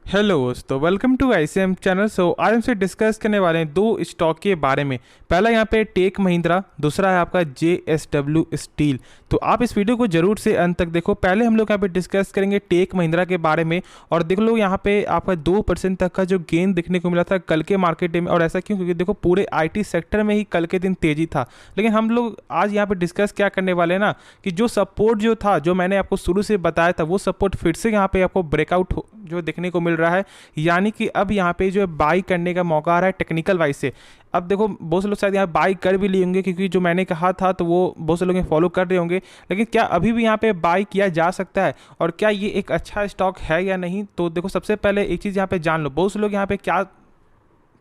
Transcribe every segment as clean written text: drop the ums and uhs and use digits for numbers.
Hello दोस्तों, welcome to ICM channel. आज हमसे डिस्कस करने वाले हैं दो स्टॉक के बारे में। पहला यहाँ पे टेक महिंद्रा, दूसरा है आपका जेएसडब्ल्यू स्टील। तो आप इस वीडियो को जरूर से अंत तक देखो। पहले हम लोग यहाँ पे डिस्कस करेंगे टेक महिंद्रा के बारे में। और देख लो यहाँ पे आपका 2% तक का जो गेन देखने को मिला था कल के मार्केट में। और ऐसा क्यों? क्योंकि देखो पूरे आईटी सेक्टर में ही कल के दिन तेजी था। लेकिन हम लोग आज यहाँ पे डिस्कस क्या करने वाले हैं ना, कि जो सपोर्ट जो था, जो मैंने आपको शुरू से बताया था, वो सपोर्ट फिर से यहाँ पे आपको ब्रेकआउट जो देखने को मिल रहा है। यानी कि अब यहाँ पे जो है बाई करने का मौका आ रहा है टेक्निकल वाइज से। अब देखो बहुत से लोग शायद यहाँ बाई कर भी लिए होंगे, क्योंकि जो मैंने कहा था तो वो बहुत से लोग फॉलो कर रहे होंगे। लेकिन क्या अभी भी यहाँ पे बाई किया जा सकता है, और क्या ये एक अच्छा स्टॉक है या नहीं? तो देखो सबसे पहले एक चीज़ यहाँ पे जान लो। बहुत से लोग यहाँ पे क्या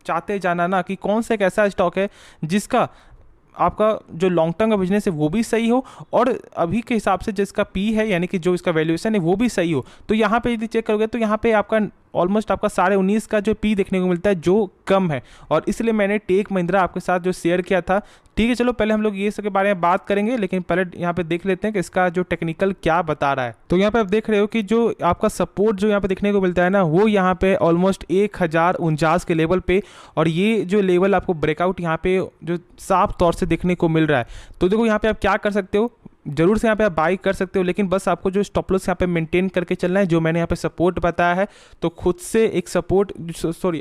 चाहते हैं जानना ना, कि कौन सा एक ऐसा स्टॉक है जिसका आपका जो लॉन्ग टर्म का बिजनेस है वो भी सही हो, और अभी के हिसाब से जिसका पी है यानी कि जो इसका वैल्यूएशन है वो भी सही हो। तो यहाँ पे यदि चेक करोगे तो यहाँ पे आपका ऑलमोस्ट आपका 19.5 का जो पी देखने को मिलता है, जो कम है। और इसलिए मैंने टेक महिंद्रा आपके साथ जो शेयर किया था। ठीक है, चलो पहले हम लोग ये सब के बारे में बात करेंगे, लेकिन पहले यहाँ पे देख लेते हैं कि इसका जो टेक्निकल क्या बता रहा है। तो यहाँ पे आप देख रहे हो कि जो आपका सपोर्ट जो यहाँ पे देखने को मिलता है ना, वो यहाँ पे ऑलमोस्ट 1049 के लेवल पे। और ये जो लेवल आपको ब्रेकआउट यहाँ पे जो साफ तौर से देखने को मिल रहा है। तो देखो यहाँ पे आप क्या कर सकते हो, जरूर से यहाँ पे आप बाई कर सकते हो, लेकिन बस आपको जो स्टॉप लॉस यहाँ पे मेंटेन करके चलना है। जो मैंने यहाँ पे सपोर्ट बताया है, तो खुद से एक सपोर्ट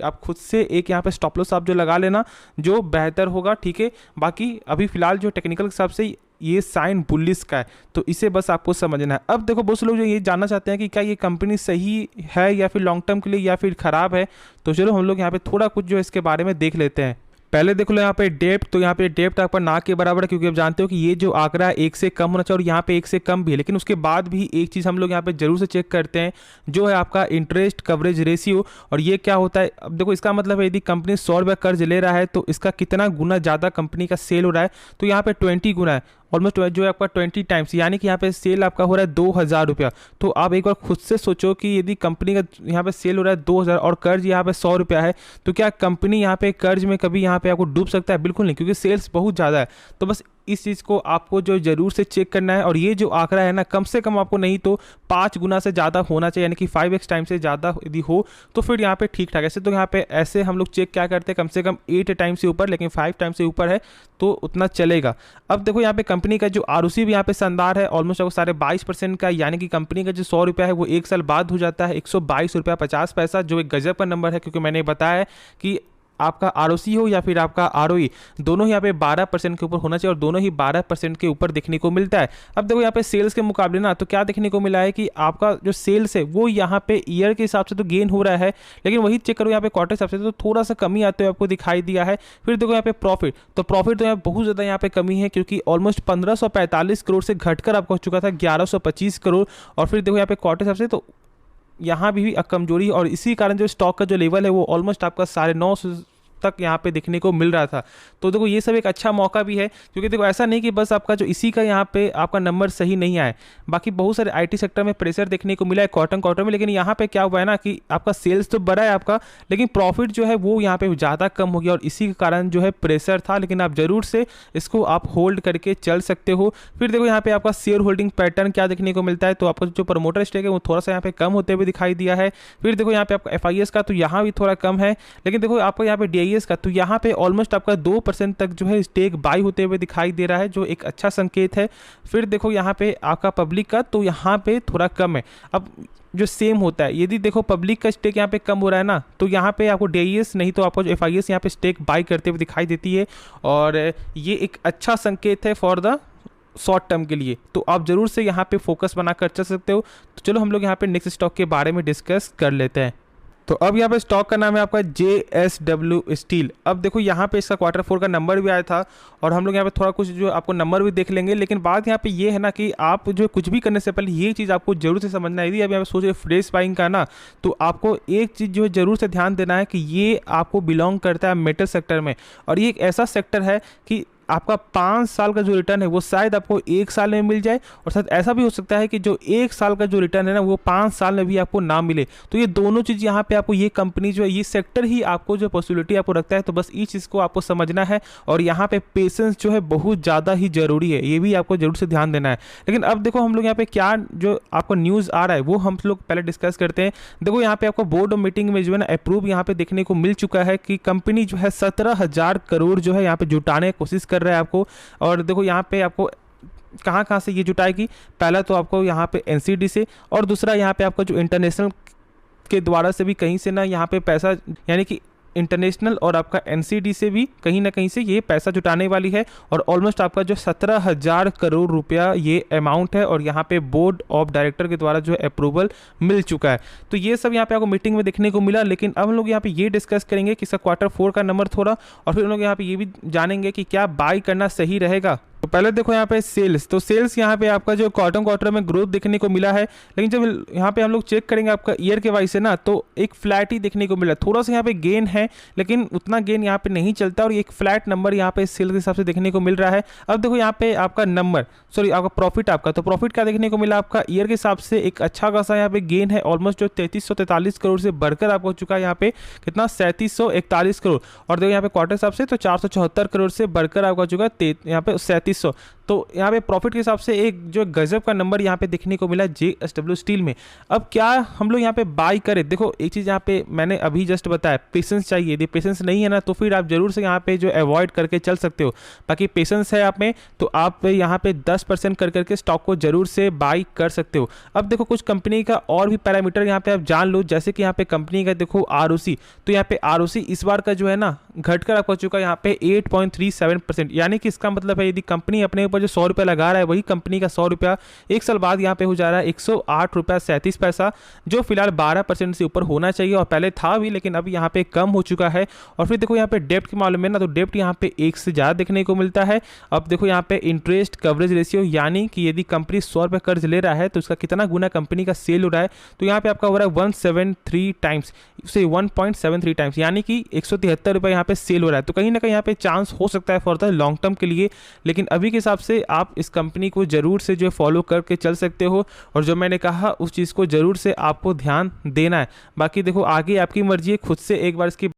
आप खुद से एक यहाँ पे स्टॉप लॉस आप जो लगा लेना, जो बेहतर होगा। ठीक है, बाकी अभी फिलहाल जो टेक्निकल के हिसाब से ये साइन बुलिश का है, तो इसे बस आपको समझना है। अब देखो बहुत से लोग जो ये जानना चाहते हैं कि क्या ये कंपनी सही है या फिर लॉन्ग टर्म के लिए, या फिर ख़राब है। तो चलो हम लोग यहाँ पे थोड़ा कुछ जो इसके बारे में देख लेते हैं। पहले देख लो यहाँ पे डेप्थ। तो यहाँ पे डेप्थ आपका ना के बराबर है, क्योंकि आप जानते हो कि ये जो आंकड़ा है 1 से कम होना चाहिए, और यहाँ पे 1 से कम भी है। लेकिन उसके बाद भी एक चीज़ हम लोग यहाँ पे जरूर से चेक करते हैं, जो है आपका इंटरेस्ट कवरेज रेशियो। और ये क्या होता है? अब देखो इसका मतलब है यदि कंपनी 100 रुपये कर्ज ले रहा है, तो इसका कितना गुना ज़्यादा कंपनी का सेल हो रहा है। तो यहाँ पे 20 गुना है, ऑलमोस्ट जो है आपका 20 टाइम्स, यानी कि यहाँ पे सेल आपका हो रहा है 2000 रुपया। तो आप एक बार खुद से सोचो कि यदि कंपनी का यहाँ पे सेल हो रहा है 2000 और कर्ज यहाँ पे 100 रुपया है, तो क्या कंपनी यहाँ पे कर्ज में कभी यहाँ पे आपको डूब सकता है? बिल्कुल नहीं, क्योंकि सेल्स बहुत ज़्यादा है। तो बस इस चीज़ को आपको जो जरूर से चेक करना है। और ये जो आंकड़ा है ना, कम से कम आपको नहीं तो 5 गुना से ज़्यादा होना चाहिए, यानी कि 5x टाइम से ज़्यादा यदि हो तो फिर यहाँ पे ठीक ठाक। ऐसे तो यहाँ पे ऐसे हम लोग चेक क्या करते हैं, कम से कम 8 टाइम से ऊपर, लेकिन 5 टाइम से ऊपर है तो उतना चलेगा। अब देखो यहाँ पे कंपनी का जो आरओसी भी यहाँ पे शानदार है, ऑलमोस्ट आपको 22.5% का। यानी कि कंपनी का जो 100 रुपया है वो 1 साल बाद हो जाता है 122 रुपया 50 पैसा, जो एक गजब का नंबर है। क्योंकि मैंने बताया है कि आपका आरओसी हो या फिर आपका आरओई, दोनों ही यहाँ पे 12% के ऊपर होना चाहिए, और दोनों ही 12% के ऊपर देखने को मिलता है। अब देखो यहाँ पे सेल्स के मुकाबले ना, तो क्या देखने को मिला है कि आपका जो सेल्स है वो यहाँ पे ईयर के हिसाब से तो गेन हो रहा है, लेकिन वही चेक करो यहाँ पे क्वार्टर हिसाब से तो थोड़ा सा कमी आते हुए आपको दिखाई दिया है। फिर देखो यहाँ पे प्रॉफिट, तो प्रॉफिट तो यहाँ बहुत ज़्यादा यहाँ पे कमी है, क्योंकि ऑलमोस्ट 1545 करोड़ से घटकर आपको हो चुका था 1125 करोड़। और फिर देखो यहाँ पे क्वार्टर हिसाब से तो यहाँ भी कमजोरी, और इसी कारण जो स्टॉक का जो लेवल है वो ऑलमोस्ट आपका 9.5 तक यहाँ पे देखने को मिल रहा था। तो देखो ये सब एक अच्छा मौका भी है, क्योंकि देखो ऐसा नहीं कि बस आपका जो इसी का यहाँ पे आपका नंबर सही नहीं आए। बाकी बहुत सारे आईटी सेक्टर में प्रेशर देखने को मिला है क्वार्टर में, लेकिन यहाँ पे क्या हुआ है ना, कि आपका सेल्स तो बढ़ा है आपका, लेकिन प्रॉफिट जो है वो यहाँ पे ज़्यादा कम हो गया, और इसी के कारण जो है प्रेशर था। लेकिन आप जरूर से इसको आप होल्ड करके चल सकते हो। फिर देखो यहाँ पे आपका शेयर होल्डिंग पैटर्न क्या देखने को मिलता है, तो आपका जो प्रमोटर स्टेक है वो थोड़ा सा यहाँ पे कम होते हुए दिखाई दिया है। फिर देखो यहाँ पे आपका FIS का तो यहाँ भी थोड़ा कम है, लेकिन देखो आपका यहाँ पे DIS का तो यहाँ पे ऑलमोस्ट आपका 2% तक जो है स्टेक बाई होते हुए दिखाई दे रहा है, जो एक अच्छा संकेत है। फिर देखो यहाँ पे आपका पब्लिक का तो यहाँ पे थोड़ा कम है। अब जो सेम होता है, यदि देखो पब्लिक का स्टेक यहाँ पे कम हो रहा है ना, तो यहाँ पे आपको DIS नहीं तो आपको FIS यहाँ पे स्टेक बाई करते हुए दिखाई देती है, और ये एक अच्छा संकेत है फॉर द शॉर्ट टर्म के लिए। तो आप जरूर से यहाँ पे फोकस बनाकर चल सकते हो। तो चलो हम लोग यहाँ पे नेक्स्ट स्टॉक के बारे में डिस्कस कर लेते हैं। तो अब यहाँ पे स्टॉक का नाम है आपका JSW स्टील। अब देखो यहाँ पे इसका Q4 का नंबर भी आया था, और हम लोग यहाँ पे थोड़ा कुछ जो आपको नंबर भी देख लेंगे। लेकिन बात यहाँ पे ये है ना, कि आप जो कुछ भी करने से पहले ये चीज़ आपको जरूर से समझना है। यदि अब यहाँ पे सोच रहे फ्रेश बाइंग का ना, तो आपको एक चीज़ जो है जरूर से ध्यान देना है कि ये आपको बिलोंग करता है मेटल सेक्टर में, और ये एक ऐसा सेक्टर है कि आपका 5 साल का जो रिटर्न है वो शायद आपको 1 साल में मिल जाए, और शायद ऐसा भी हो सकता है कि जो 1 साल का जो रिटर्न है ना वो 5 साल में भी आपको ना मिले। तो ये दोनों चीज़ यहाँ पे आपको ये कंपनी जो है, ये सेक्टर ही आपको जो पॉसिबिलिटी आपको रखता है। तो बस इस चीज़ को आपको समझना है, और यहाँ पे पेशेंस जो है बहुत ज़्यादा ही जरूरी है, ये भी आपको जरूर से ध्यान देना है। लेकिन अब देखो हम लोग यहाँ पे क्या जो आपको न्यूज़ आ रहा है वो हम लोग पहले डिस्कस करते हैं। देखो यहाँ पे आपको बोर्ड ऑफ मीटिंग में जो है ना अप्रूव यहाँ पे देखने को मिल चुका है कि कंपनी जो है 17,000 करोड़ जो है यहाँ पे जुटाने की कोशिश कर रहा है आपको। और देखो यहाँ पे आपको कहाँ कहाँ से ये जुटाएगी, पहला तो आपको यहाँ पे एनसीडी से, और दूसरा यहाँ पे आपका जो इंटरनेशनल के द्वारा से भी कहीं से ना यहाँ पे पैसा, यानी कि इंटरनेशनल और आपका एनसीडी से भी कहीं ना कहीं से ये पैसा जुटाने वाली है। और ऑलमोस्ट आपका जो 17,000 करोड़ रुपया ये अमाउंट है, और यहाँ पे बोर्ड ऑफ डायरेक्टर के द्वारा जो है अप्रूवल मिल चुका है। तो ये सब यहाँ पे आपको मीटिंग में देखने को मिला। लेकिन अब हम लोग यहाँ पे ये डिस्कस करेंगे कि इसका Q4 का नंबर थोड़ा, और फिर हम लोग यहाँ पे ये भी जानेंगे कि क्या बाई करना सही रहेगा। तो पहले देखो यहाँ पे सेल्स, तो सेल्स यहाँ पे आपका जो क्वार्टर में ग्रोथ देखने को मिला है। लेकिन जब यहाँ पे हम लोग चेक करेंगे आपका ईयर के वाइज से ना, तो एक फ्लैट ही देखने को मिला। थोड़ा सा यहाँ पे गेन है, लेकिन उतना गेन यहाँ पे नहीं चलता, और एक फ्लैट नंबर यहाँ पे सेल के हिसाब से देखने को मिल रहा है। अब देखो यहाँ पे आपका नंबर, सॉरी आपका प्रॉफिट, आपका तो प्रॉफिट क्या देखने को मिला, आपका ईयर के हिसाब से एक अच्छा खासा यहाँ पे गेन है। ऑलमोस्ट जो 3343 करोड़ से बढ़कर आपको हो चुका है यहाँ पे कितना 3741 करोड़। और देखो यहाँ पे क्वार्टर हिसाब से तो 474 करोड़ से बढ़कर आपको हो चुका है यहाँ पे 3700। तो यहाँ पे प्रॉफिट के हिसाब से एक जो गजब का नंबर यहाँ पे देखने को मिला JSW स्टील में। अब क्या हम लोग यहाँ पे बाई करें, देखो एक चीज़ यहाँ पे मैंने अभी जस्ट बताया, पेशेंस चाहिए। यदि पेशेंस नहीं है ना तो फिर आप जरूर से यहाँ पे जो अवॉइड करके चल सकते हो। बाकी पेशेंस है आप में तो आप यहाँ पे 10% कर करके स्टॉक को जरूर से बाई कर सकते हो। अब देखो कुछ कंपनी का और भी पैरामीटर यहाँ पे आप जान लो, जैसे कि यहाँ पे कंपनी का देखो ROC, तो यहाँ पे ROC इस बार का जो है ना घटकर आपको चुका है यहाँ पे 8.37%। यानी कि इसका मतलब है यदि कंपनी अपने ऊपर जो 100 रुपया लगा रहा है वही कंपनी का 100 रुपया 1 साल बाद यहाँ पे हो जा रहा है 108 रुपया 37 पैसा, जो फिलहाल 12% से ऊपर होना चाहिए, और पहले था भी लेकिन अभी यहाँ पे कम हो चुका है। और फिर देखो यहाँ पे डेप्ट के मामले में ना, तो डेप्ट यहाँ पे 1 से ज़्यादा देखने को मिलता है। अब देखो यहाँ पे इंटरेस्ट कवरेज रेशियो, यानी कि यदि कंपनी 100 रुपये कर्ज ले रहा है तो उसका कितना गुना कंपनी का सेल हो रहा है, तो यहाँ पे आपका हो रहा है 173 टाइम्स से 1.73 टाइम्स, यानी कि 173 रुपये यहाँ पे सेल हो रहा है। तो कहीं ना कहीं यहाँ पे चांस हो सकता है फॉर द लॉन्ग टर्म के लिए। लेकिन अभी के हिसाब से आप इस कंपनी को जरूर से जो फॉलो करके चल सकते हो, और जो मैंने कहा उस चीज़ को जरूर से आपको ध्यान देना है। बाकी देखो आगे आपकी मर्जी है, खुद से एक बार इसकी